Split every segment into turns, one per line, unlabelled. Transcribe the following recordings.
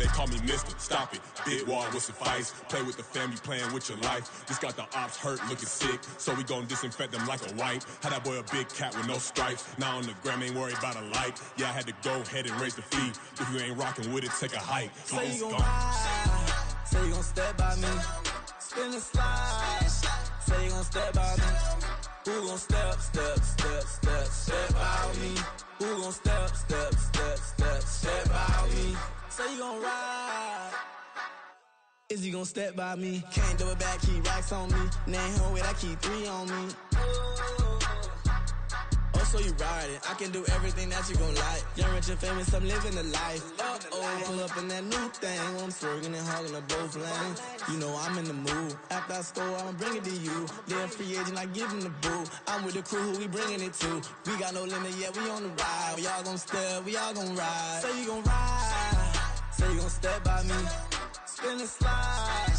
they call me Mister. Stop it. Big wall will suffice. Play with the family, playing with your life. Just got the ops hurt, looking sick. So we gon' disinfect them like a wipe. Had that boy a big cat with no stripes. Now on the gram, ain't worried about a light. Yeah, I had to go ahead and raise the fee. If you ain't rocking with it, take a hike.
Say you gon' ride. Say you gon' step by me. Spin and slide. Say you gon' step by me. Who gon' step by me? Who gon' step by me? Say you gon' ride. Is he gon' step by me? Can't do it back, keep racks on me. Name home with, I keep 3 on me. Oh, so you riding. I can do everything that you gon' like. Young, rich, and famous, I'm living the life. Uh-oh, pull up in that new thing. When I'm swerving and hogging up both lanes. You know I'm in the mood. After I score, I'ma bring it to you. They're free agent, I give him the boo. I'm with the crew, who we bringing it to. We got no limit, yeah, we on the ride. We all gon' step, we all gon' ride. Say you gon' ride. Say you gon' step by me. Spin and slide.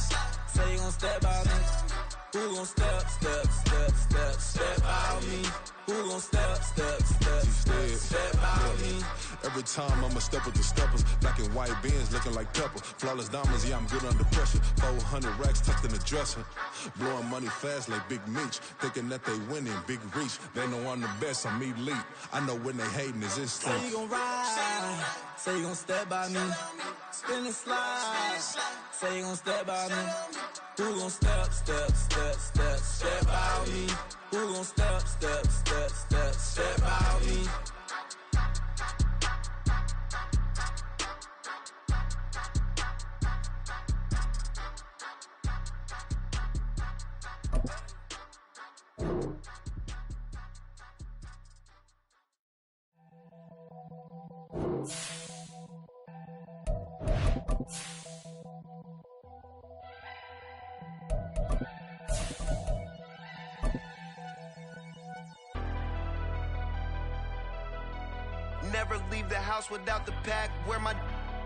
Say you gon' step by me. Who gon' step by me? Who gon' step by me?
Every time I'ma step with the steppers. Black and white beans looking like pepper. Flawless diamonds, yeah, I'm good under pressure. 400 racks tucked in the dresser. Blowing money fast like Big Meech. Thinking that they winning, big reach. They know I'm the best, I'm elite. I know when they hating is instinct.
Say you gon' ride. Say you gon' step by me. Spin and slide. Say you gon' step by me. Who gon' step by me? Who gon' step by me?
Never leave the house without the pack. Where my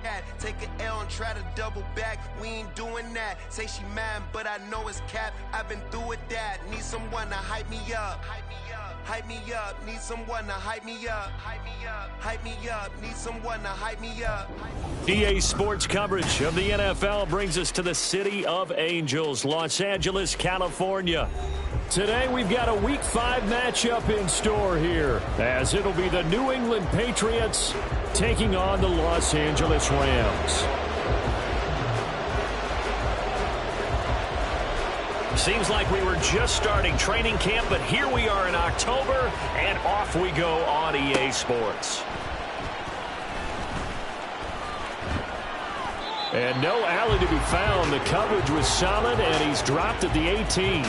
at? Take an L and try to double back. We ain't doing that. Say she mad, but I know it's cap. I've been through with that. Need someone to hype me up. Hype me up. Need someone to hype me up. Hype me up. Need someone to hype me up.
EA Sports coverage of the NFL brings us to the City of Angels, Los Angeles, California. Today we've got a Week 5 matchup in store here, as it'll be the New England Patriots taking on the Los Angeles Rams. Seems like we were just starting training camp, but here we are in October, and off we go on EA Sports. And no alley to be found. The coverage was solid, and he's dropped at the 18.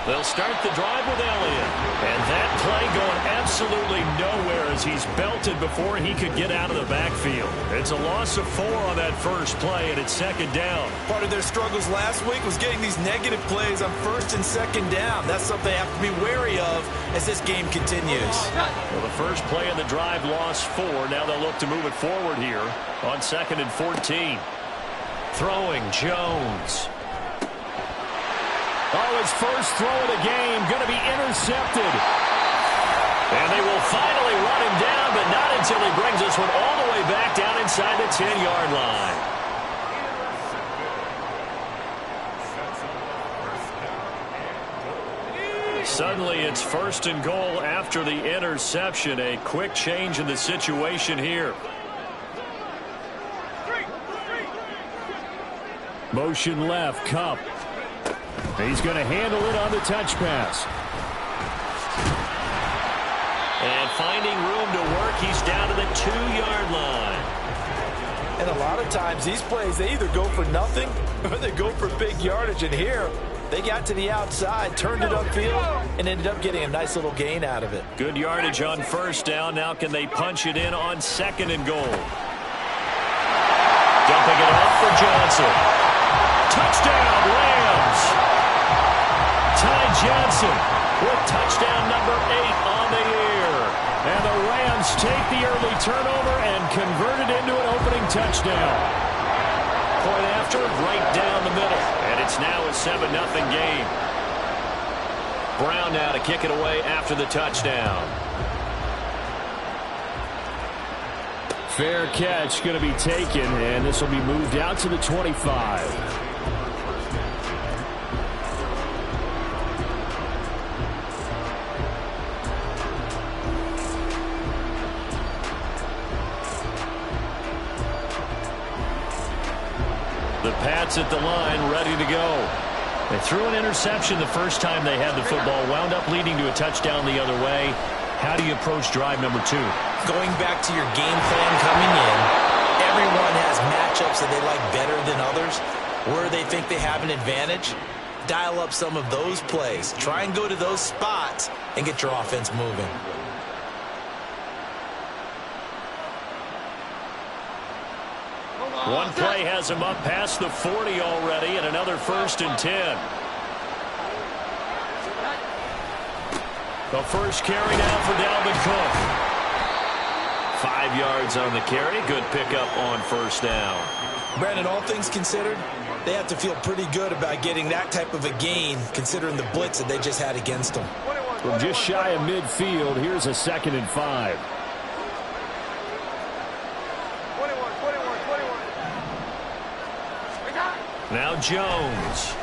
They'll start the drive with Elliott. And that play going absolutely nowhere as he's belted before he could get out of the backfield. It's a loss of 4 on that first play, and it's second down.
Part of their struggles last week was getting these negative plays on first and second down. That's something they have to be wary of as this game continues.
Well, the first play of the drive lost 4. Now they'll look to move it forward here on 2nd and 14. Throwing Jones. Oh, his first throw of the game going to be intercepted. And they will finally run him down, but not until he brings this one all the way back down inside the 10-yard line. Suddenly it's 1st and goal after the interception. A quick change in the situation here. Motion left, Kupp. He's going to handle it on the touch pass. And finding room to work, he's down to the 2-yard line.
And a lot of times these plays, they either go for nothing or they go for big yardage. And here, they got to the outside, turned it upfield, and ended up getting a nice little gain out of it.
Good yardage on first down. Now can they punch it in on 2nd and goal? Dumping it off for Johnson. Touchdown, Rams! Johnson with touchdown number 8 on the year. And the Rams take the early turnover and convert it into an opening touchdown. Point after, right down the middle. And it's now a 7-0 game. Brown now to kick it away after the touchdown. Fair catch going to be taken, and this will be moved out to the 25. The Pats at the line, ready to go. They threw an interception the first time they had the football, wound up leading to a touchdown the other way. How do you approach drive number 2?
Going back to your game plan coming in, everyone has matchups that they like better than others. Where they think they have an advantage, dial up some of those plays. Try and go to those spots and get your offense moving.
One play has him up past the 40 already, and another 1st and 10. The first carry now for Dalvin Cook. 5 yards on the carry. Good pickup on 1st down.
Brandon, all things considered, they have to feel pretty good about getting that type of a gain, considering the blitz that they just had against them.
From just shy of midfield, here's a 2nd and 5. Now Jones.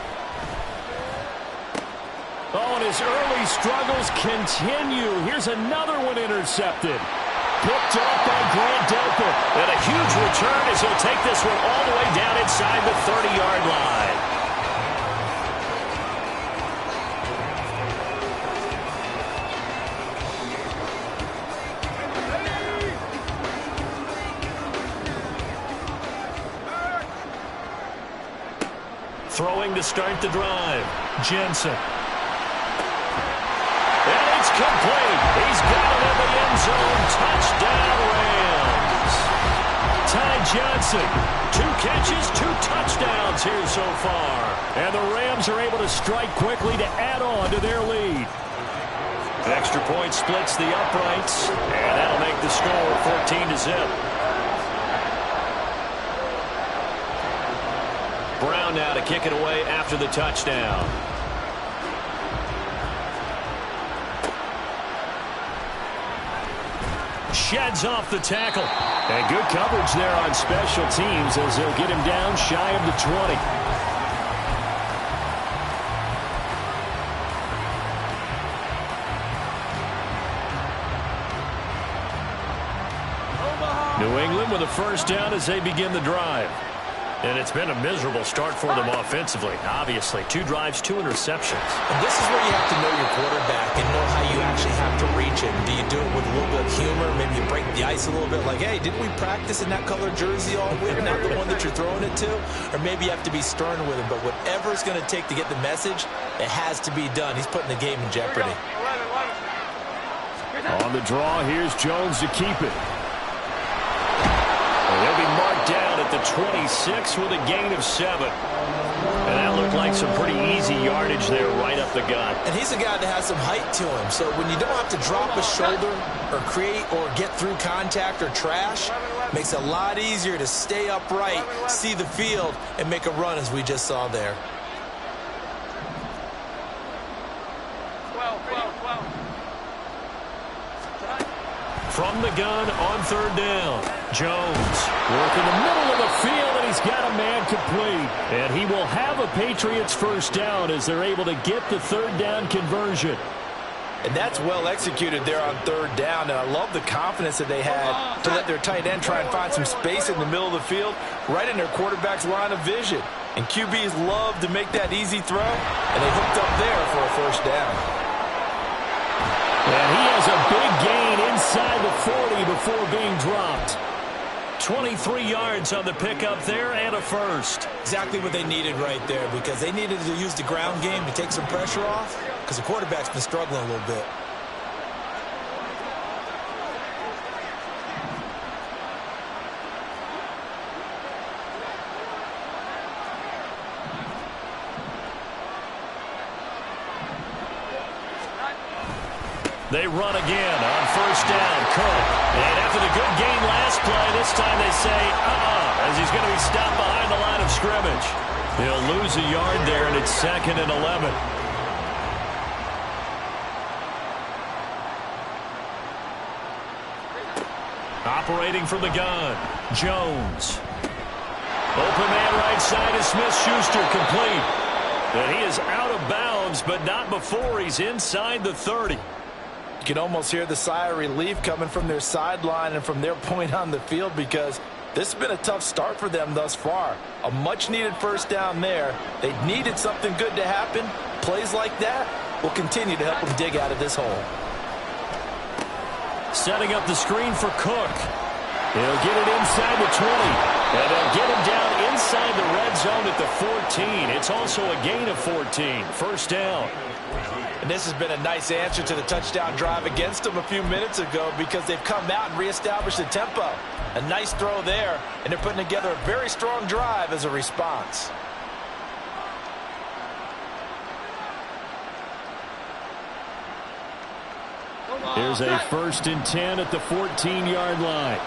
Oh, and his early struggles continue. Here's another one intercepted. Picked off by Grant Delpit. And a huge return as he'll take this one all the way down inside the 30-yard line. Throwing to start the drive. Jensen. And it's complete. He's got it in the end zone. Touchdown, Rams. Ty Johnson. 2 catches, 2 touchdowns here so far. And the Rams are able to strike quickly to add on to their lead. An extra point splits the uprights. And that'll make the score 14-0. Brown now to kick it away after the touchdown. Sheds off the tackle. And good coverage there on special teams as they'll get him down shy of the 20. New England with a 1st down as they begin the drive. And it's been a miserable start for them offensively. Obviously, 2 drives, 2 interceptions.
And this is where you have to know your quarterback and know how you actually have to reach him. Do you do it with a little bit of humor? Maybe you break the ice a little bit like, hey, didn't we practice in that color jersey all week? Not the one that you're throwing it to? Or maybe you have to be stern with him. But whatever it's going to take to get the message, it has to be done. He's putting the game in jeopardy.
On the draw, here's Jones to keep it. They'll be marked down at the 26 with a gain of 7. And that looked like some pretty easy yardage there right up the gut.
And he's a guy that has some height to him. So when you don't have to drop a shoulder or create or get through contact or trash, makes it a lot easier to stay upright, see the field, and make a run as we just saw there.
From the gun on 3rd down. Jones working the middle of the field, and he's got a man complete. And he will have a Patriots 1st down as they're able to get the 3rd down conversion.
And that's well executed there on 3rd down. And I love the confidence that they had to let their tight end try and find some space in the middle of the field, right in their quarterback's line of vision. And QBs love to make that easy throw, and they hooked up there for a 1st down.
And he has a big gain inside the 40 before being dropped. 23 yards on the pickup there and a 1st.
Exactly what they needed right there, because they needed to use the ground game to take some pressure off, because the quarterback's been struggling a little bit.
They run again on first down. Cook. And after the good gain last play, this time they say, as he's going to be stopped behind the line of scrimmage. He'll lose a yard there, and it's 2nd and 11. Operating from the gun, Jones. Open man right side is Smith-Schuster, complete. And he is out of bounds, but not before he's inside the 30.
You can almost hear the sigh of relief coming from their sideline and from their point on the field, because this has been a tough start for them thus far. A much-needed first down there. They needed something good to happen. Plays like that will continue to help them dig out of this hole.
Setting up the screen for Cook. He'll get it inside the 20. And they'll get him down inside the red zone at the 14. It's also a gain of 14. First down.
And this has been a nice answer to the touchdown drive against them a few minutes ago, because they've come out and reestablished the tempo. A nice throw there, and they're putting together a very strong drive as a response.
Here's a 1st and 10 at the 14-yard line.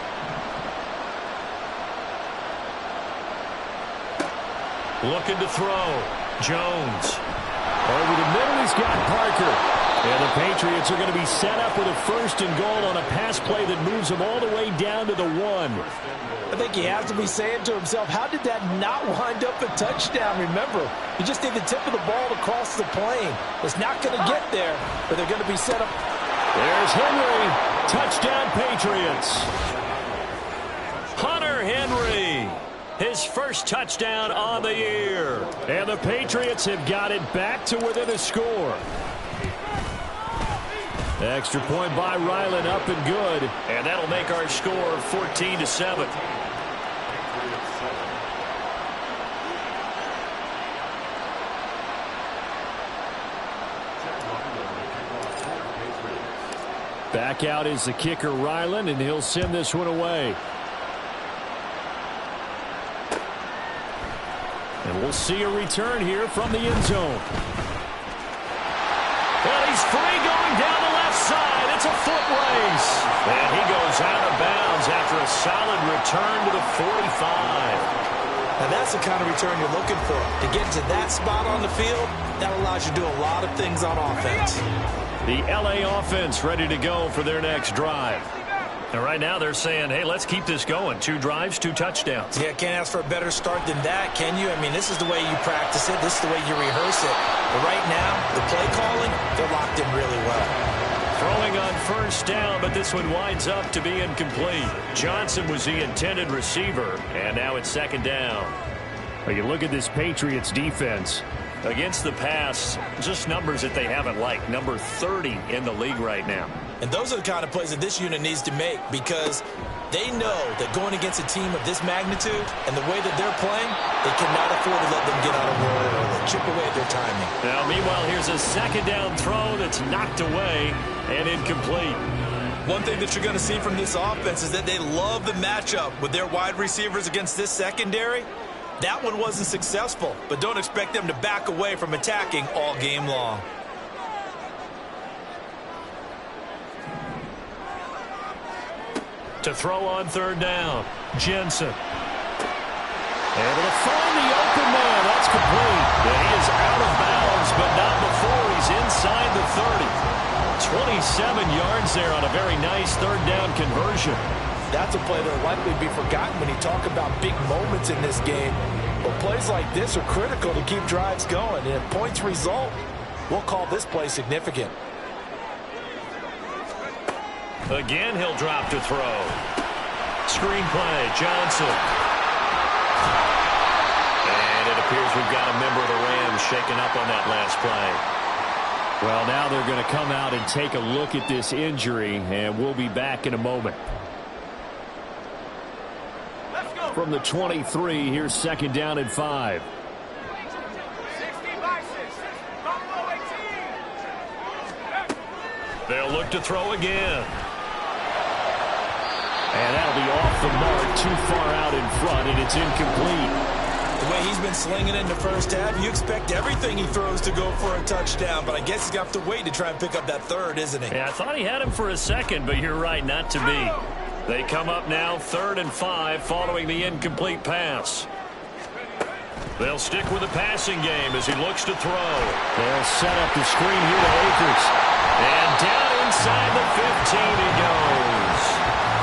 Looking to throw. Jones. Over the middle, he's got Parker. And the Patriots are going to be set up with a 1st and goal on a pass play that moves them all the way down to the 1.
I think he has to be saying to himself, how did that not wind up a touchdown? Remember, you just need the tip of the ball to cross the plane. It's not going to get there, but they're going to be set up.
There's Henry. Touchdown, Patriots. Hunter Henry. His first touchdown on the year. And the Patriots have got it back to within a score. Extra point by Ryland, up and good. And that'll make our score 14-7. Back out is the kicker, Ryland, and he'll send this one away. And we'll see a return here from the end zone. Well, he's free going down the left side. It's a foot race. And he goes out of bounds after a solid return to the 45.
Now that's the kind of return you're looking for. To get to that spot on the field, that allows you to do a lot of things on offense.
The LA offense ready to go for their next drive. And right now they're saying, hey, let's keep this going. 2 drives, 2 touchdowns.
Yeah, can't ask for a better start than that, can you? I mean, this is the way you practice it. This is the way you rehearse it. But right now, the play calling, they're locked in really well.
Throwing on first down, but this one winds up to be incomplete. Johnson was the intended receiver, and now it's 2nd down. Well, you look at this Patriots defense. Against the pass, just numbers that they haven't liked. Number 30 in the league right now.
And those are the kind of plays that this unit needs to make, because they know that going against a team of this magnitude and the way that they're playing, they cannot afford to let them get out of roll or chip away at their timing.
Now, meanwhile, here's a 2nd down throw that's knocked away and incomplete.
One thing that you're going to see from this offense is that they love the matchup with their wide receivers against this secondary. That one wasn't successful, but don't expect them to back away from attacking all game long.
To throw on 3rd down, Jensen. Able to find the open man. That's complete. And he is out of bounds, but not before he's inside the 30. 27 yards there on a very nice 3rd down conversion.
That's a play that will likely be forgotten when you talk about big moments in this game. But plays like this are critical to keep drives going. And if points result, we'll call this play significant.
Again, he'll drop to throw. Screen play, Johnson. And it appears we've got a member of the Rams shaken up on that last play. Well, now they're going to come out and take a look at this injury, and we'll be back in a moment. From the 23, here's 2nd down and 5. They'll look to throw again. And that'll be off the mark, too far out in front, and it's incomplete.
The way he's been slinging it in the first half, you expect everything he throws to go for a touchdown, but I guess he's got to wait to try and pick up that third, isn't he?
Yeah, I thought he had him for a second, but you're right, not to be. They come up now 3rd and 5 following the incomplete pass. They'll stick with the passing game as he looks to throw. They'll set up the screen here to Akers. And down inside the 15 he goes.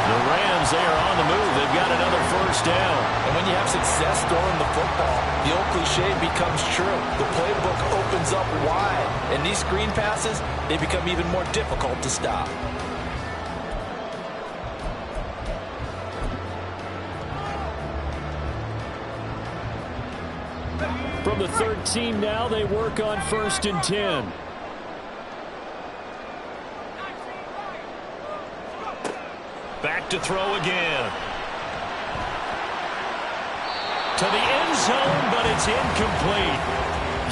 The Rams, they are on the move. They've got another first down.
And when you have success throwing the football, the old cliche becomes true. The playbook opens up wide. And these screen passes, they become even more difficult to stop.
From the 13 now, they work on 1st and 10. Back to throw again. To the end zone, but it's incomplete.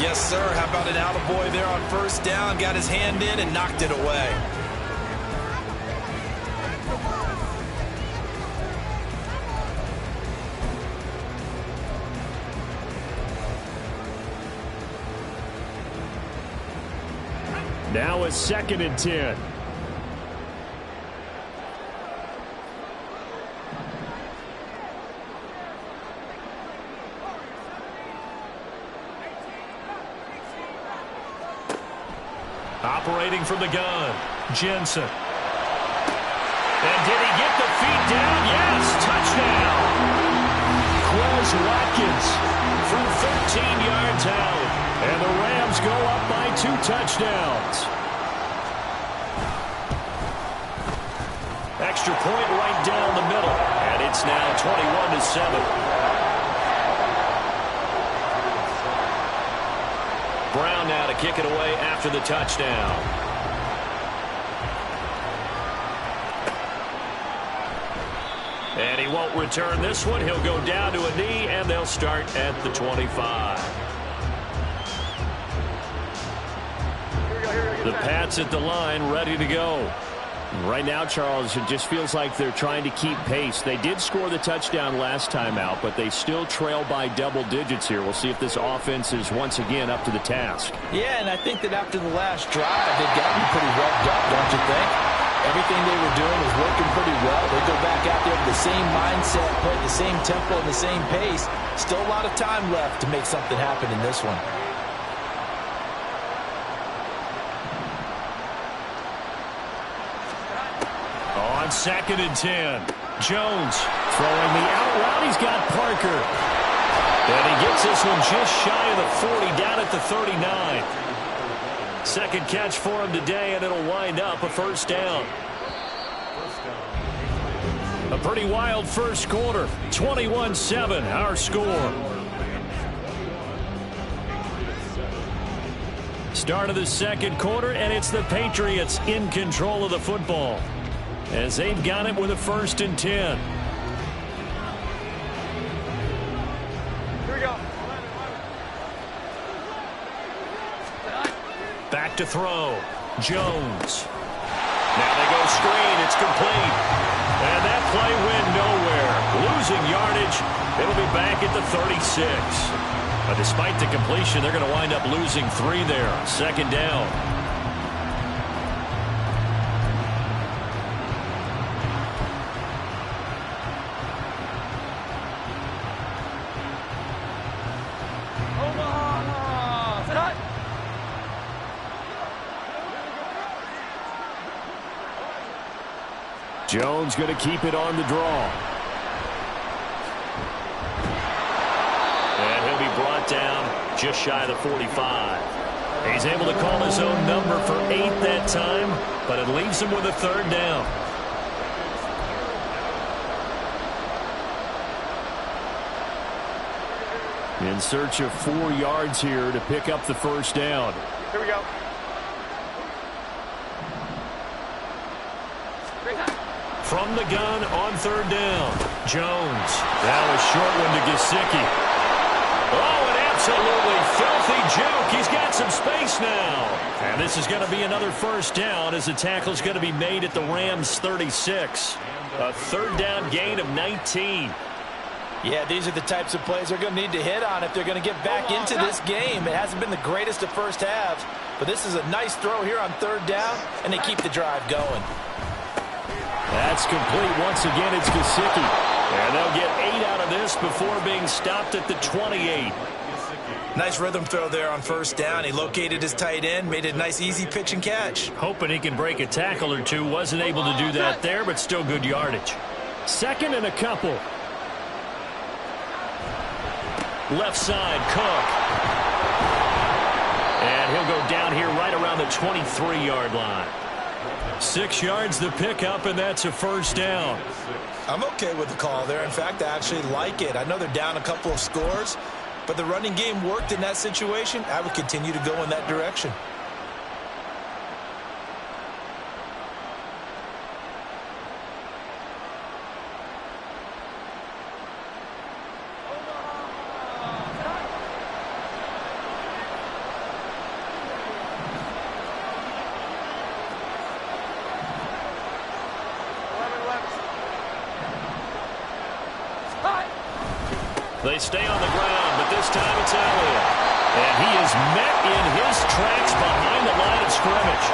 Yes, sir. How about an attaboy there on 1st down? Got his hand in and knocked it away.
Now it's 2nd and 10. Operating from the gun, Jensen. And did he get the feet down? Yes, touchdown. Quez Watkins from 13 yards out. And the Rams go up by 2 touchdowns. Extra point right down the middle. And it's now 21-7. Brown now to kick it away after the touchdown. And he won't return this one. He'll go down to a knee, and they'll start at the 25. The Pats at the line, ready to go. Right now, Charles, it just feels like they're trying to keep pace. They did score the touchdown last time out, but they still trail by double digits here. We'll see if this offense is once again up to the task.
Yeah, and I think that after the last drive, they've gotten pretty revved up, don't you think? Everything they were doing was working pretty well. They go back out there with the same mindset, play at the same tempo and the same pace. Still a lot of time left to make something happen in this one.
On 2nd and 10, Jones throwing the out route. He's got Parker. And he gets this one just shy of the 40, down at the 39. Second catch for him today, and it'll wind up a first down. A pretty wild first quarter. 21-7, our score. Start of the second quarter, and it's the Patriots in control of the football, as they've got it with a 1st and 10.
Here we go.
Back to throw. Jones. Now they go screen. It's complete. And that play went nowhere. Losing yardage. It'll be back at the 36. But despite the completion, they're going to wind up losing 3 there. 2nd down. Jones going to keep it on the draw. And he'll be brought down just shy of the 45. He's able to call his own number for 8 that time, but it leaves him with a 3rd down. In search of 4 yards here to pick up the first down.
Here we go.
From the gun on 3rd down. Jones. That was short one to Gesicki. Oh, an absolutely filthy juke. He's got some space now. And this is going to be another first down as the tackle's going to be made at the Rams' 36. A 3rd down gain of 19.
Yeah, these are the types of plays they're going to need to hit on if they're going to get back into this game. It hasn't been the greatest of first halves, but this is a nice throw here on third down, and they keep the drive going.
That's complete. Once again, it's Gesicki. And they'll get 8 out of this before being stopped at the 28.
Nice rhythm throw there on first down. He located his tight end, made a nice easy pitch and catch.
Hoping he can break a tackle or two. Wasn't able to do that there, but still good yardage. Second and a couple. Left side, Cook. And he'll go down here right around the 23-yard line. 6 yards the pickup, and that's a first down.
I'm okay with the call there. In fact, I actually like it. I know they're down a couple of scores, but the running game worked in that situation. I would continue to go in that direction.
They stay on the ground, but this time it's Elliott. And he is met in his tracks behind the line of scrimmage.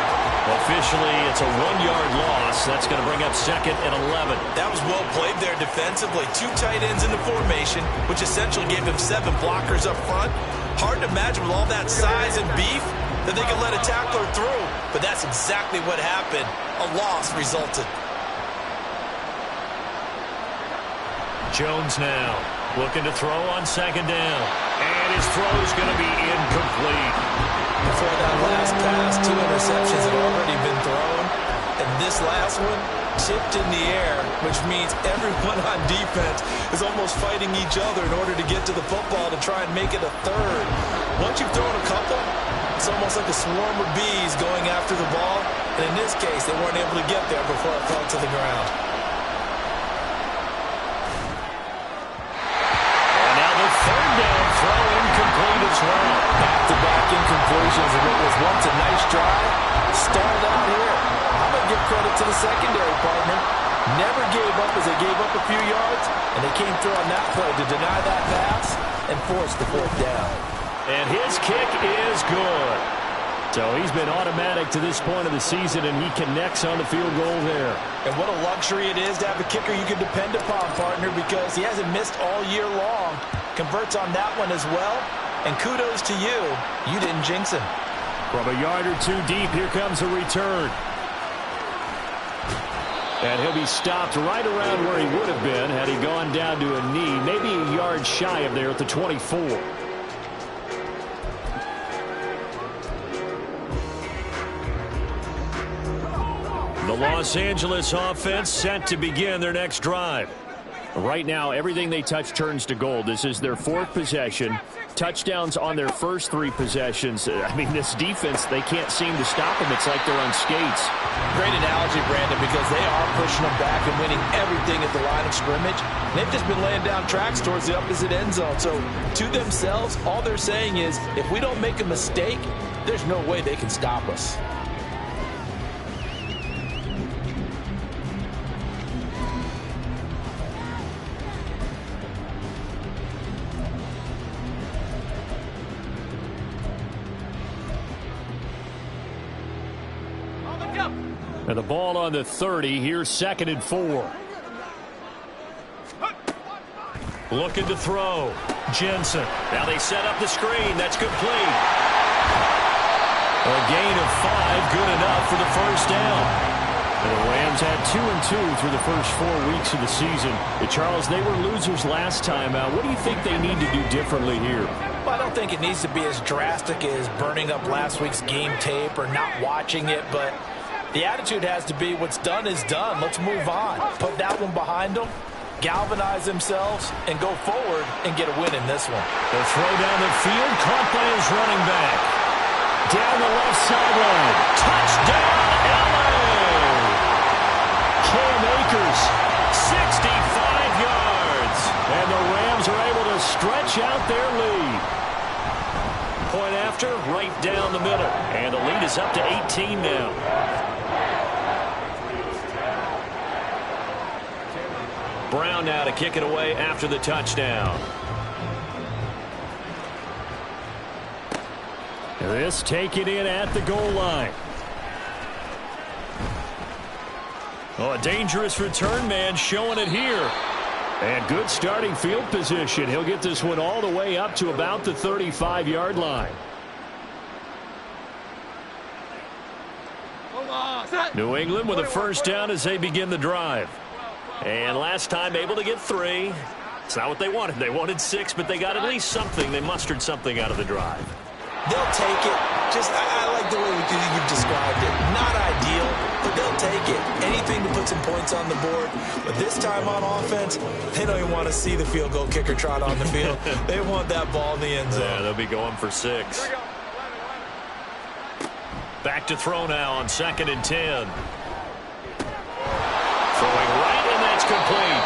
Officially, it's a 1-yard loss. That's going to bring up second and 11.
That was well played there defensively. 2 tight ends in the formation, which essentially gave him 7 blockers up front. Hard to imagine with all that size and beef that they could let a tackler through. But that's exactly what happened. A loss resulted.
Jones now looking to throw on second down. And his throw is going to be incomplete.
Before that last pass, 2 interceptions had already been thrown. And this last one tipped in the air, which means everyone on defense is almost fighting each other in order to get to the football to try and make it a third. Once you've thrown a couple, it's almost like a swarm of bees going after the ball. And in this case, they weren't able to get there before it fell to the ground.
Third down throw incomplete as well.
Back-to-back incompletions, and it was once a nice drive. Stalled out here. I'm going to give credit to the secondary partner. Never gave up as they gave up a few yards, and they came through on that play to deny that pass and force the fourth down.
And his kick is good. So he's been automatic to this point of the season, and he connects on the field goal there.
And what a luxury it is to have a kicker you can depend upon, partner, because he hasn't missed all year long. Converts on that one as well. And kudos to you. You didn't jinx him.
From a yard or 2 deep, here comes a return. And he'll be stopped right around where he would have been had he gone down to a knee, maybe a yard shy of there at the 24. The Los Angeles offense set to begin their next drive. Right now, everything they touch turns to gold. This is their 4th possession. Touchdowns on their first 3 possessions. I mean, this defense, they can't seem to stop them. It's like they're on skates.
Great analogy, Brandon, because they are pushing them back and winning everything at the line of scrimmage. They've just been laying down tracks towards the opposite end zone. So, to themselves, all they're saying is, if we don't make a mistake, there's no way they can stop us.
And the ball on the 30. Here's second and 4. Looking to throw. Jensen. Now they set up the screen. That's complete. A gain of 5. Good enough for the first down. And the Rams had 2-2 through the first 4 weeks of the season. Charles, they were losers last time out. What do you think they need to do differently here?
Well, I don't think it needs to be as drastic as burning up last week's game tape or not watching it, but the attitude has to be what's done is done. Let's move on. Put that one behind them, galvanize themselves, and go forward and get a win in this one.
The throw down the field, caught by his running back. Down the left sideline. Touchdown, LA! Cam Akers, 65 yards. And the Rams are able to stretch out their lead. Point after, right down the middle. And the lead is up to 18 now. Brown now to kick it away after the touchdown. This taken in at the goal line. Oh, a dangerous return man showing it here. And good starting field position. He'll get this one all the way up to about the 35-yard line. New England with a first down as they begin the drive. And last time able to get 3. It's not what they wanted. They wanted 6, but they got at least something. They mustered something out of the drive.
They'll take it. I like the way you've described it. Not ideal, but they'll take it. Anything to put some points on the board. But this time on offense, they don't even want to see the field goal kicker trot on the field. They want that ball in the end zone.
Yeah, they'll be going for 6. Back to throw now on 2nd and 10. Throwing right, and that's complete.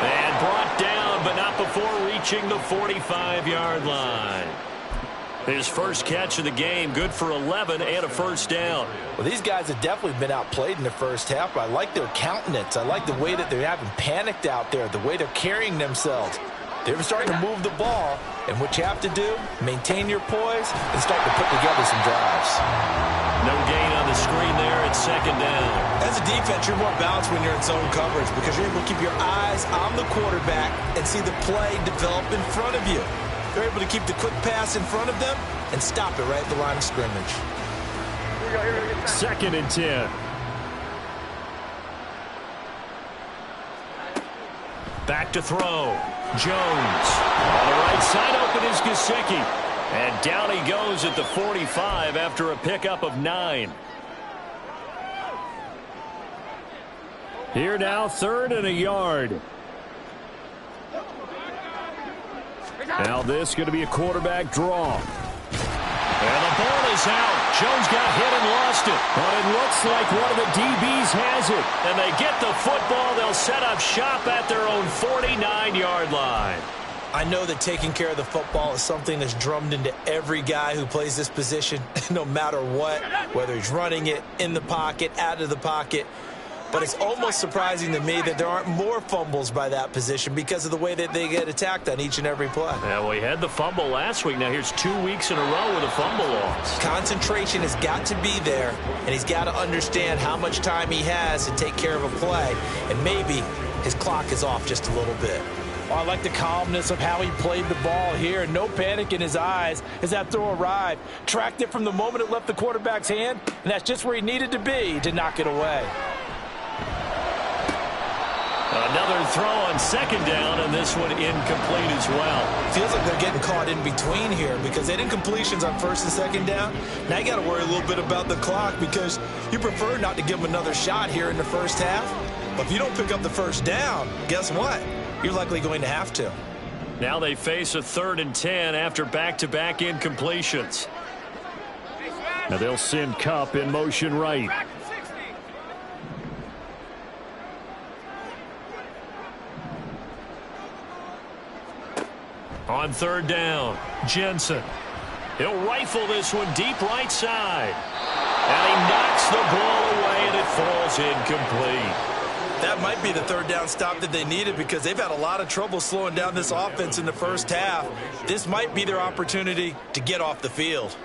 And brought down, but not before reaching the 45-yard line. His first catch of the game, good for 11 and a first down.
Well, these guys have definitely been outplayed in the first half, but I like their countenance. I like the way that they're having panicked out there, the way they're carrying themselves. They're starting to move the ball, and what you have to do, maintain your poise and start to put together some drives.
No gain on the screen there at 2nd down.
As a defense, you're more balanced when you're in zone coverage because you're able to keep your eyes on the quarterback and see the play develop in front of you. They're able to keep the quick pass in front of them and stop it right at the line of scrimmage.
2nd and 10. Back to throw. Jones. On the right side open is Gesicki. And down he goes at the 45 after a pickup of 9. Here now, 3rd and a yard. Now this going to be a quarterback draw. And the ball is out. Jones got hit and lost it. But it looks like one of the DBs has it. And they get the football. They'll set up shop at their own 49-yard line.
I know that taking care of the football is something that's drummed into every guy who plays this position, no matter what, whether he's running it, in the pocket, out of the pocket. But it's almost surprising to me that there aren't more fumbles by that position because of the way that they get attacked on each and every play.
Yeah, well, he had the fumble last week. Now here's 2 weeks in a row with a fumble loss.
Concentration has got to be there, and he's got to understand how much time he has to take care of a play, and maybe his clock is off just a little bit.
Oh, I like the calmness of how he played the ball here. No panic in his eyes as that throw arrived. Tracked it from the moment it left the quarterback's hand, and that's just where he needed to be to knock it away.
Another throw on 2nd down, and this one incomplete as well.
Feels like they're getting caught in between here because they did incompletions on 1st and 2nd down. Now you got to worry a little bit about the clock because you prefer not to give them another shot here in the first half. But if you don't pick up the first down, guess what? You're likely going to have to.
Now they face a 3rd and 10 after back-to-back incompletions. Now they'll send Kupp in motion right. On 3rd down, Jensen. He'll rifle this one deep right side. And he knocks the ball away, and it falls incomplete.
That might be the 3rd down stop that they needed because they've had a lot of trouble slowing down this offense in the first half. This might be their opportunity to get off the field.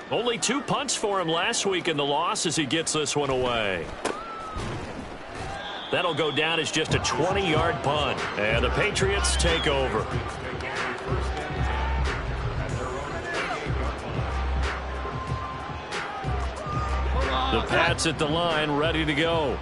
Only 2 punts for him last week in the loss as he gets this one away. That'll go down as just a 20-yard punt. And the Patriots take over. The Pats at the line, ready to go.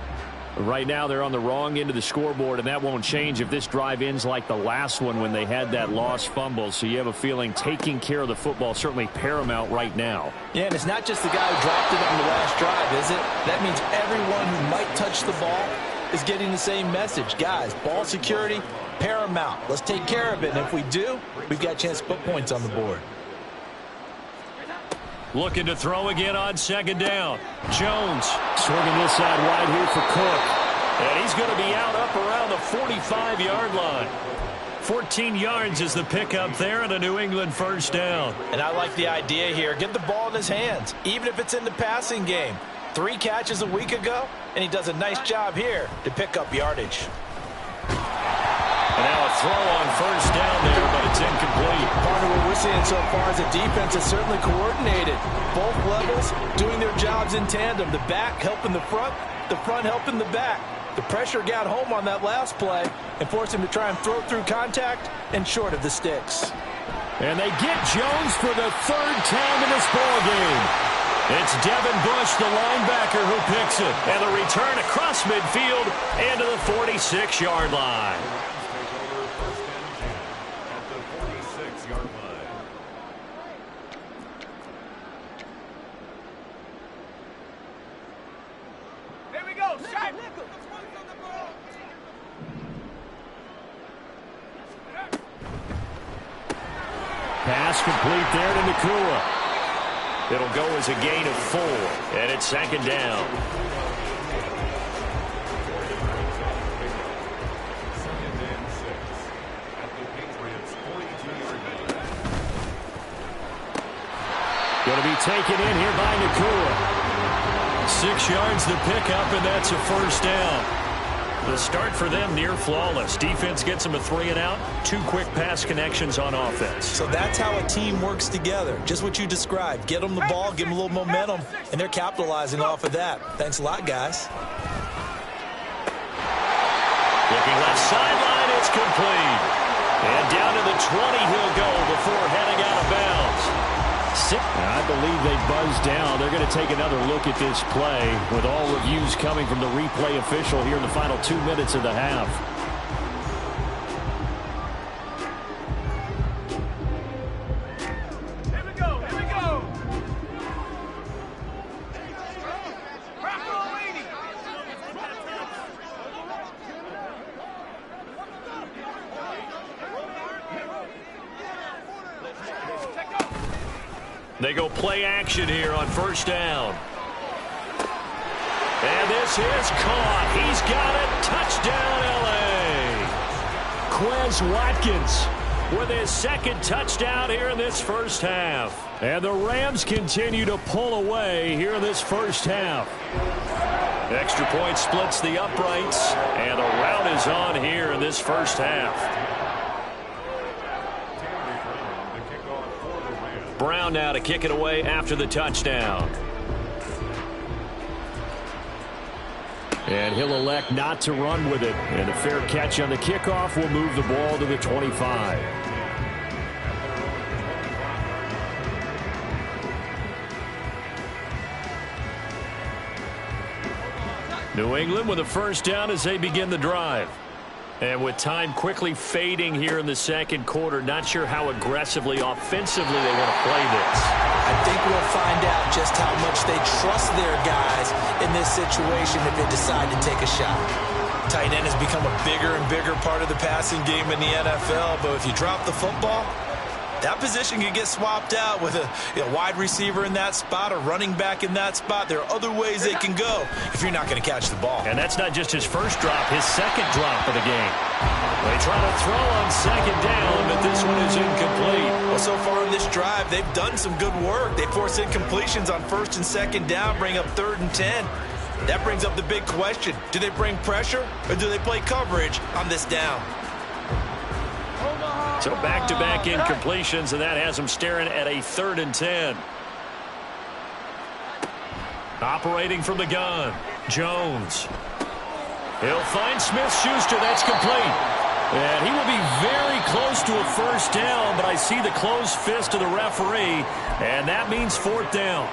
Right now, they're on the wrong end of the scoreboard, and that won't change if this drive ends like the last one when they had that lost fumble. So you have a feeling taking care of the football certainly paramount right now.
Yeah, and it's not just the guy who dropped it on the last drive, is it? That means everyone who might touch the ball is getting the same message. Guys, ball security, paramount. Let's take care of it, and if we do, we've got a chance to put points on the board.
Looking to throw again on 2nd down. Jones swinging this side wide here for Cook. And he's going to be out up around the 45-yard line. 14 yards is the pickup there and a New England first down.
And I like the idea here. Get the ball in his hands, even if it's in the passing game. 3 catches a week ago, and he does a nice job here to pick up yardage.
And now a throw on first down there, but it's incomplete.
Part of what we're seeing so far is the defense is certainly coordinated. Both levels doing their jobs in tandem. The back helping the front helping the back. The pressure got home on that last play and forced him to try and throw through contact and short of the sticks.
And they get Jones for the 3rd time in this ballgame. It's Devin Bush, the linebacker, who picks it. And the return across midfield into the 46-yard line.
Here we go, shot.
Pass complete there to Nakua. It'll go as a gain of 4, and it's 2nd down. Going to be taken in here by Nakua. 6 yards to pick up, and that's a 1st down. The start for them near flawless. Defense gets them a 3 and out. 2 quick pass connections on offense.
So that's how a team works together. Just what you described. Get them the ball, give them a little momentum, and they're capitalizing off of that. Thanks a lot, guys.
Looking left sideline, it's complete. And down to the 20 he'll go before heading out of bounds. I believe they buzzed down. They're going to take another look at this play with all reviews coming from the replay official here in the final 2 minutes of the half.
Here we go, here we go.
They go play action here on 1st down. And this is caught. He's got it. Touchdown, L.A. Quez Watkins with his 2nd touchdown here in this 1st half. And the Rams continue to pull away here in this 1st half. Extra point splits the uprights, and the rout is on here in this 1st half. Brown now to kick it away after the touchdown. And he'll elect not to run with it. And a fair catch on the kickoff will move the ball to the 25. New England with a 1st down as they begin the drive. And with time quickly fading here in the 2nd quarter, not sure how aggressively, offensively they want to play this.
I think we'll find out just how much they trust their guys in this situation if they decide to take a shot. Tight end has become a bigger and bigger part of the passing game in the NFL, but if you drop the football, that position can get swapped out with a wide receiver in that spot, a running back in that spot. There are other ways they can go if you're not going to catch the ball.
And that's not just his 1st drop, his 2nd drop of the game. They try to throw on 2nd down, but this one is incomplete.
Well, so far in this drive, they've done some good work. They force incompletions on 1st and 2nd down, bring up 3rd and 10. That brings up the big question. Do they bring pressure or do they play coverage on this down?
So back-to-back incompletions, and that has them staring at a 3rd and 10. Operating from the gun, Jones. He'll find Smith-Schuster. That's complete. And he will be very close to a 1st down, but I see the closed fist of the referee, and that means 4th down.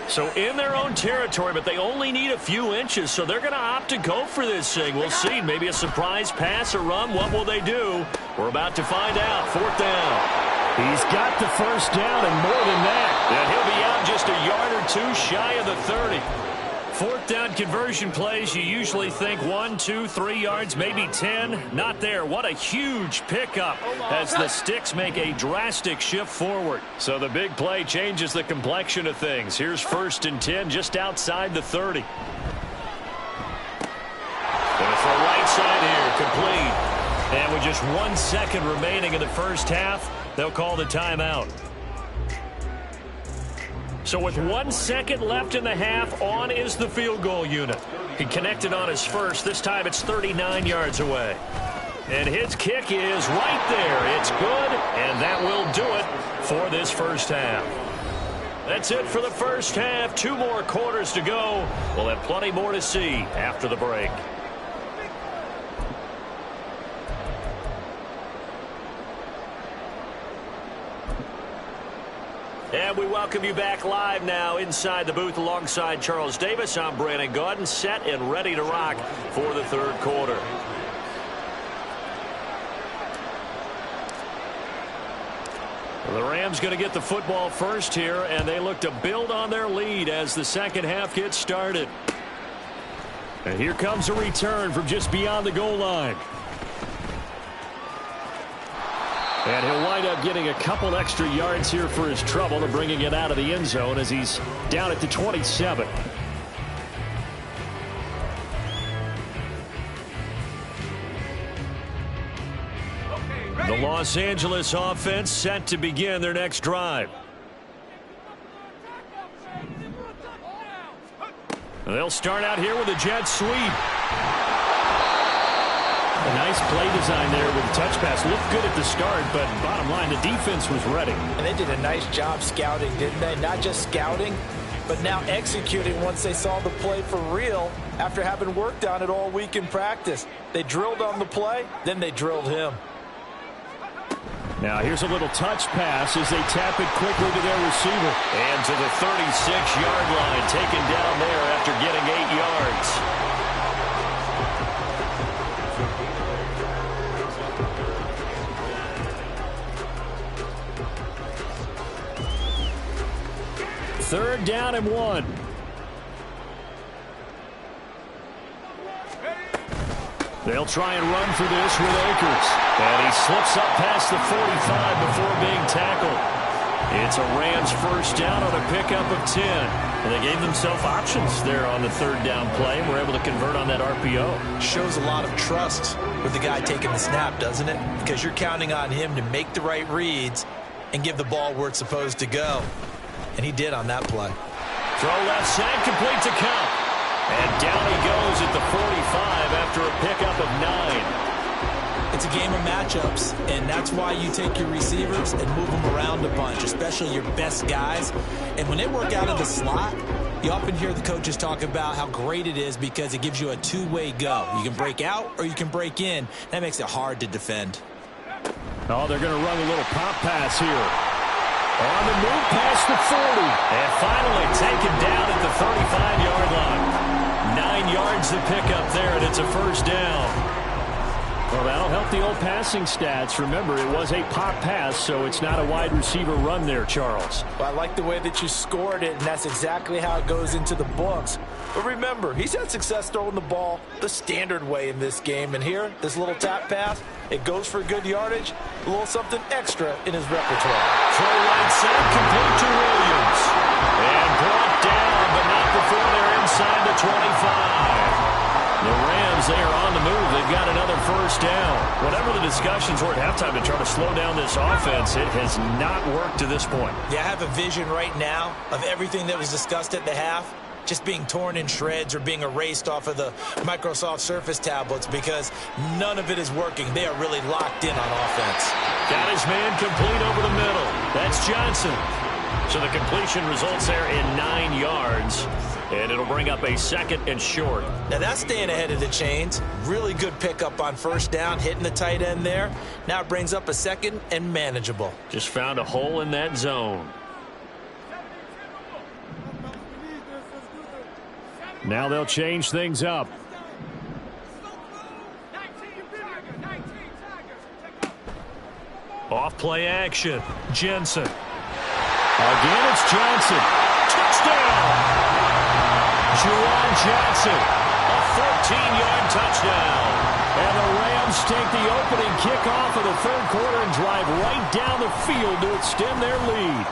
So in their own territory, but they only need a few inches, so they're going to opt to go for this thing. We'll see. Maybe a surprise pass or run. What will they do? We're about to find out. 4th down. He's got the 1st down and more than that. And he'll be out just a yard or 2 shy of the 30. 4th down conversion plays, you usually think 1, 2, 3 yards, maybe 10. Not there. What a huge pickup as the sticks make a drastic shift forward. So the big play changes the complexion of things. Here's 1st and 10 just outside the 30. And with just 1 second remaining in the first half, they'll call the timeout. So with 1 second left in the half, on is the field goal unit. He connected on his first. This time it's 39 yards away. And his kick is right there. It's good, and that will do it for this first half. That's it for the first half. 2 more quarters to go. We'll have plenty more to see after the break. And we welcome you back live now inside the booth alongside Charles Davis. I'm Brandon Gaudin, set and ready to rock for the third quarter. The Rams going to get the football first here, and they look to build on their lead as the second half gets started. And here comes a return from just beyond the goal line. And he'll wind up getting a couple extra yards here for his trouble and bringing it out of the end zone as he's down at the 27. The Los Angeles offense set to begin their next drive. They'll start out here with a jet sweep. A nice play design there with the touch pass. Looked good at the start, but bottom line, the defense was ready.
And they did a nice job scouting, didn't they? Not just scouting, but now executing once they saw the play for real after having worked on it all week in practice. They drilled on the play, then they drilled him.
Now here's a little touch pass as they tap it quickly to their receiver. And to the 36-yard line, taken down there after getting 8 yards. Third down and 1. They'll try and run for this with Akers. And he slips up past the 45 before being tackled. It's a Rams first down on a pickup of 10. And they gave themselves options there on the third down play and were able to convert on that RPO.
Shows a lot of trust with the guy taking the snap, doesn't it? Because you're counting on him to make the right reads and give the ball where it's supposed to go. And he did on that play.
Throw left side, complete to Count. And down he goes at the 45 after a pickup of 9.
It's a game of matchups, and that's why you take your receivers and move them around a bunch, especially your best guys. And when they work out of the slot, you often hear the coaches talk about how great it is because it gives you a two-way go. You can break out or you can break in. That makes it hard to defend.
Oh, they're going to run a little pop pass here. On the move past the 40. And finally taken down at the 35-yard line. 9 yards to pick up there, and it's a first down. Well, that'll help the old passing stats. Remember, it was a pop pass, so it's not a wide receiver run there, Charles.
Well, I like the way that you scored it, and that's exactly how it goes into the books. But remember, he's had success throwing the ball the standard way in this game. And here, this little tap pass, it goes for good yardage, a little something extra in his repertoire.
Throw right side, complete to Williams. And brought down, but not before they're inside the 25. The Rams, they are on the move. They've got another first down. Whatever the discussions were at halftime to try to slow down this offense, it has not worked to this point.
Yeah, I have a vision right now of everything that was discussed at the half just being torn in shreds or being erased off of the Microsoft Surface tablets because none of it is working. They are really locked in on offense.
Got his man complete over the middle. That's Johnson. So the completion results there in 9 yards. And it'll bring up a second and short.
Now that's staying ahead of the chains. Really good pickup on first down, hitting the tight end there. Now it brings up a second and manageable.
Just found a hole in that zone. Now they'll change things up. Off play action. Jensen. Again, it's Johnson. Touchdown! Juwan Johnson, a 14-yard touchdown. And the Rams take the opening kickoff of the third quarter and drive right down the field to extend their lead.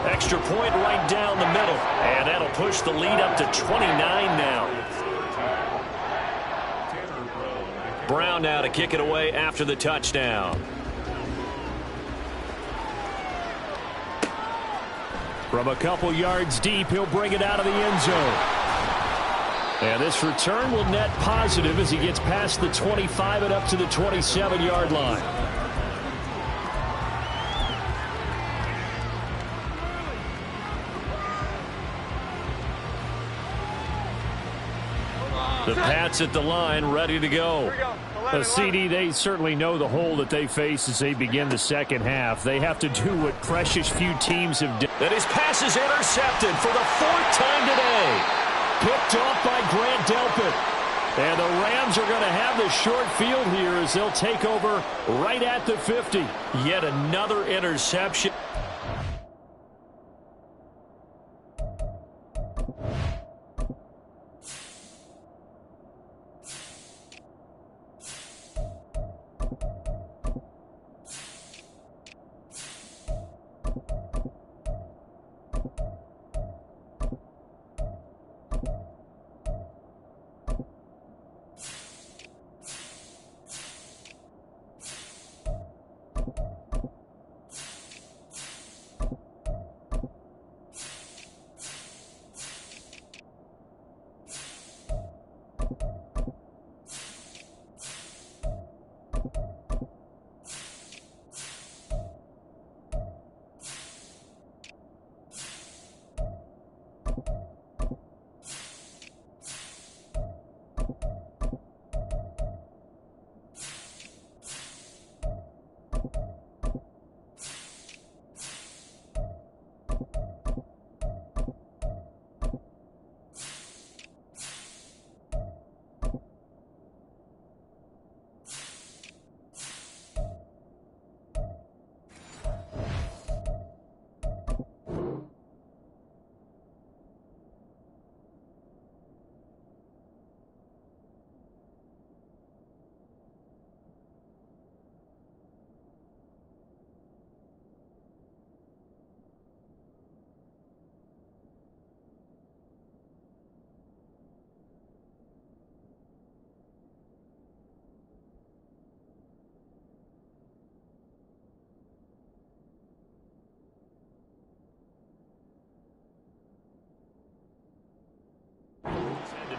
Extra point right down the middle. And that'll push the lead up to 29 now. Brown now to kick it away after the touchdown. From a couple yards deep, he'll bring it out of the end zone. And this return will net positive as he gets past the 25 and up to the 27-yard line. The Pats at the line, ready to go. CD, they certainly know the hole that they face as they begin the second half. They have to do what precious few teams have done. And his pass is intercepted for the 4th time today. Picked off by Grant Delpit. And the Rams are going to have the short field here as they'll take over right at the 50. Yet another interception.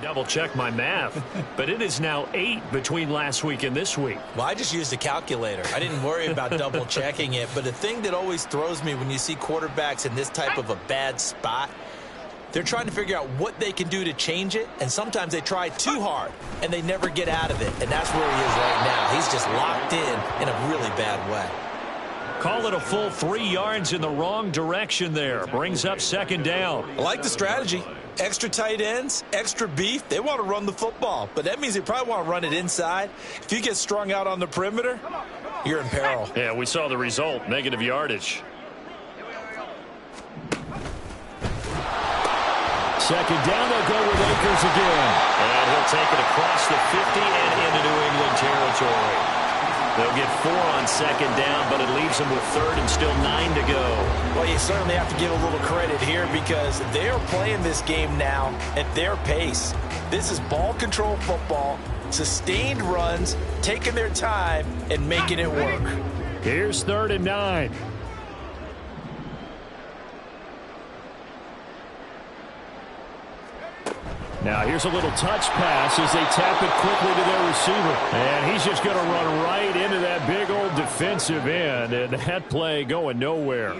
Double check my math, but it is now 8 between last week and this week.
Well, I just used a calculator. I didn't worry about double checking it, but the thing that always throws me when you see quarterbacks in this type of a bad spot, they're trying to figure out what they can do to change it, and sometimes they try too hard, and they never get out of it, and that's where he is right now. He's just locked in a really bad way.
Call it a full 3 yards in the wrong direction there. Brings up second down.
I like the strategy. Extra tight ends, extra beef. They want to run the football, but that means they probably want to run it inside. If you get strung out on the perimeter, you're in peril.
Yeah, we saw the result, negative yardage. Second down, they'll go with Akers again. And he'll take it across the 50 and into New England territory. They'll get 4 on second down, but it leaves them with 3rd and still 9 to go.
Well, you certainly have to give a little credit here because they're playing this game now at their pace. This is ball control football, sustained runs, taking their time, and making it work.
Here's 3rd and 9. Now here's a little touch pass as they tap it quickly to their receiver. And he's just going to run right into that big old defensive end. And that play going nowhere.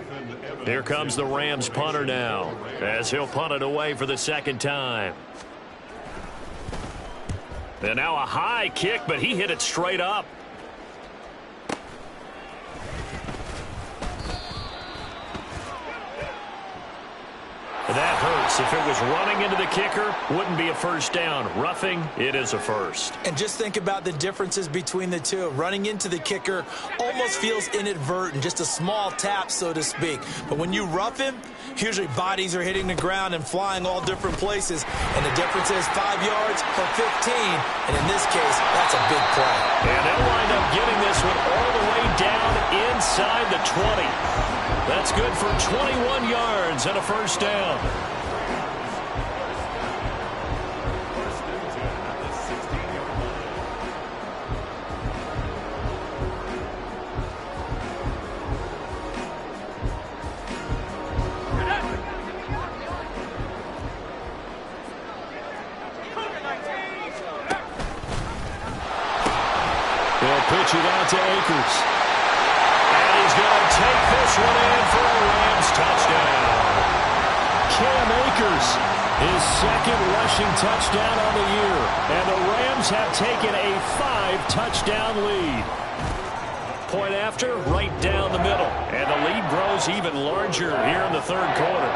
Here comes the Rams punter now as he'll punt it away for the 2nd time. And now a high kick, but he hit it straight up. That hurts. If it was running into the kicker, wouldn't be a first down. Roughing, it is a first.
And just think about the differences between the two. Running into the kicker almost feels inadvertent, just a small tap, so to speak. But when you rough him, usually bodies are hitting the ground and flying all different places. And the difference is 5 yards or 15. And in this case, that's a big play.
And they'll wind up getting this one all the way down inside the 20. That's good for 21 yards and a first down. to Akers. And he's going to take this one in for a Rams touchdown. Cam Akers, his second rushing touchdown on the year. And the Rams have taken a 5-touchdown lead. Point after, right down the middle. And the lead grows even larger here in the third quarter.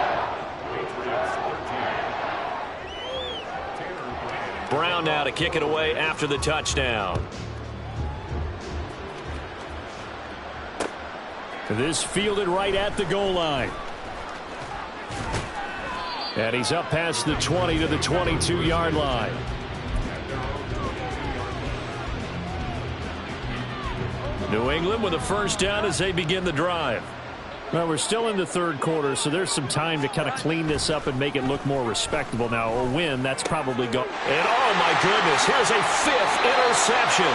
Brown now to kick it away after the touchdown. This fielded right at the goal line. And he's up past the 20 to the 22-yard line. New England with a first down as they begin the drive. Well, we're still in the third quarter, so there's some time to kind of clean this up and make it look more respectable. Now, a win, that's probably gone. And, oh, my goodness, here's a 5th interception.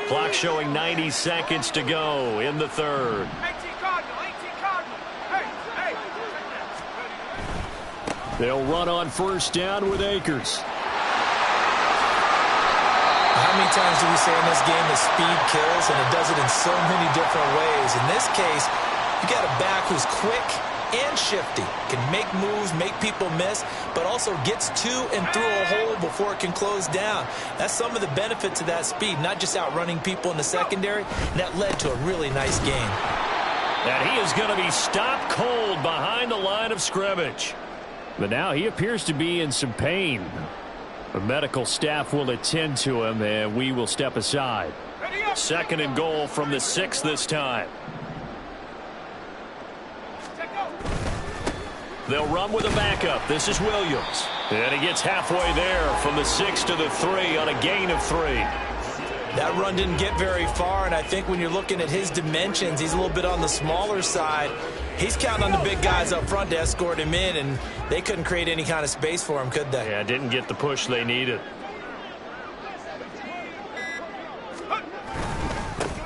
Clock showing 90 seconds to go in the third. They'll run on first down with Akers.
How many times do we say in this game that speed kills, and it does it in so many different ways? In this case, you got a back who's quick and shifty, can make moves, make people miss, but also gets to and through a hole before it can close down. That's some of the benefits of that speed, not just outrunning people in the secondary, and that led to a really nice game.
And he is going to be stopped cold behind the line of scrimmage. But now he appears to be in some pain. The medical staff will attend to him, and we will step aside. Second and goal from the 6 this time. They'll run with a backup. This is Williams. And he gets halfway there from the 6 to the 3 on a gain of 3.
That run didn't get very far, and I think when you're looking at his dimensions, he's a little bit on the smaller side. He's counting on the big guys up front to escort him in, and they couldn't create any kind of space for him, could they?
Yeah, didn't get the push they needed.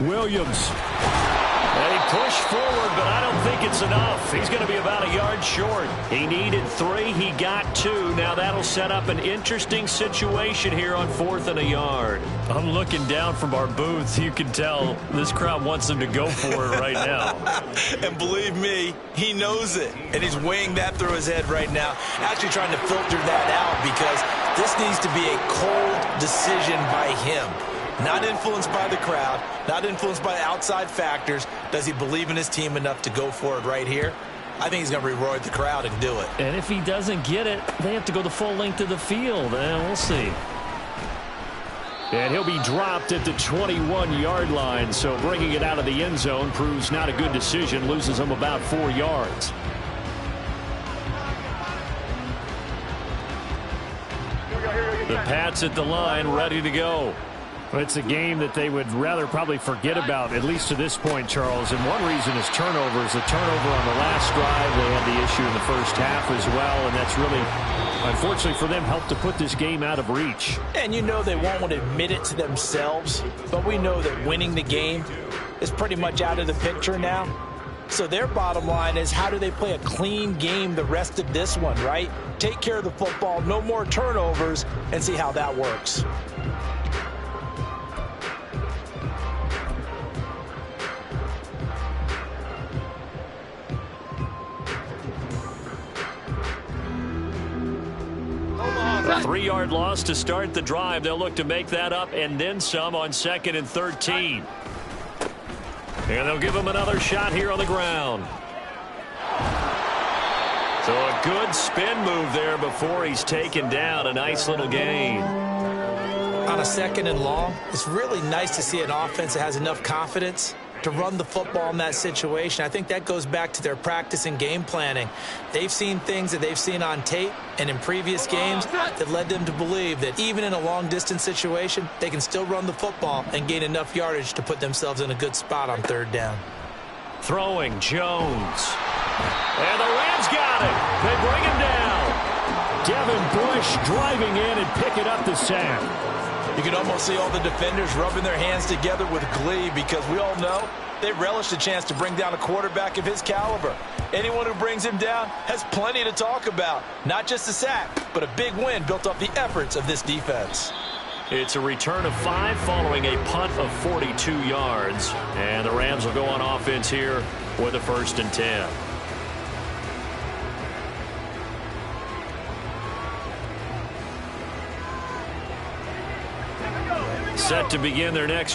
Williams. And he pushed forward, but I don't think it's enough. He's going to be about a yard short. He needed 3. He got 2. Now that'll set up an interesting situation here on 4th and a yard. I'm looking down from our booth. You can tell this crowd wants him to go for it right now.
And believe me, he knows it. And he's weighing that through his head right now. Actually trying to filter that out because this needs to be a cold decision by him. Not influenced by the crowd, not influenced by outside factors. Does he believe in his team enough to go for it right here? I think he's going to reward the crowd and do it.
And if he doesn't get it, they have to go the full length of the field. And we'll see. And he'll be dropped at the 21-yard line. So bringing it out of the end zone proves not a good decision. Loses him about 4 yards. The Pats at the line, ready to go. It's a game that they would rather probably forget about, at least to this point, Charles. And one reason is turnovers. A turnover on the last drive. They had the issue in the first half as well, and that's really, unfortunately for them, helped to put this game out of reach.
And you know they won't want to admit it to themselves, but we know that winning the game is pretty much out of the picture now. So their bottom line is, how do they play a clean game the rest of this one, right? Take care of the football, no more turnovers, and see how that works.
A 3-yard loss to start the drive. They'll look to make that up and then some on 2nd and 13. And they'll give him another shot here on the ground. So a good spin move there before he's taken down. A nice little gain.
On a 2nd and long, it's really nice to see an offense that has enough confidence to run the football in that situation. I think that goes back to their practice and game planning. They've seen things that they've seen on tape and in previous games that led them to believe that even in a long-distance situation, they can still run the football and gain enough yardage to put themselves in a good spot on 3rd down.
Throwing Jones. And the Rams got it. They bring him down. Devin Bush driving in and picking up the sack.
You can almost see all the defenders rubbing their hands together with glee because we all know
They relish the chance to bring down a quarterback of his caliber. Anyone who brings him down has plenty to talk about. Not just a sack, but a big win built off the efforts of this defense.
It's a return of 5 following a punt of 42 yards. And the Rams will go on offense here with a 1st and 10. Set to begin their next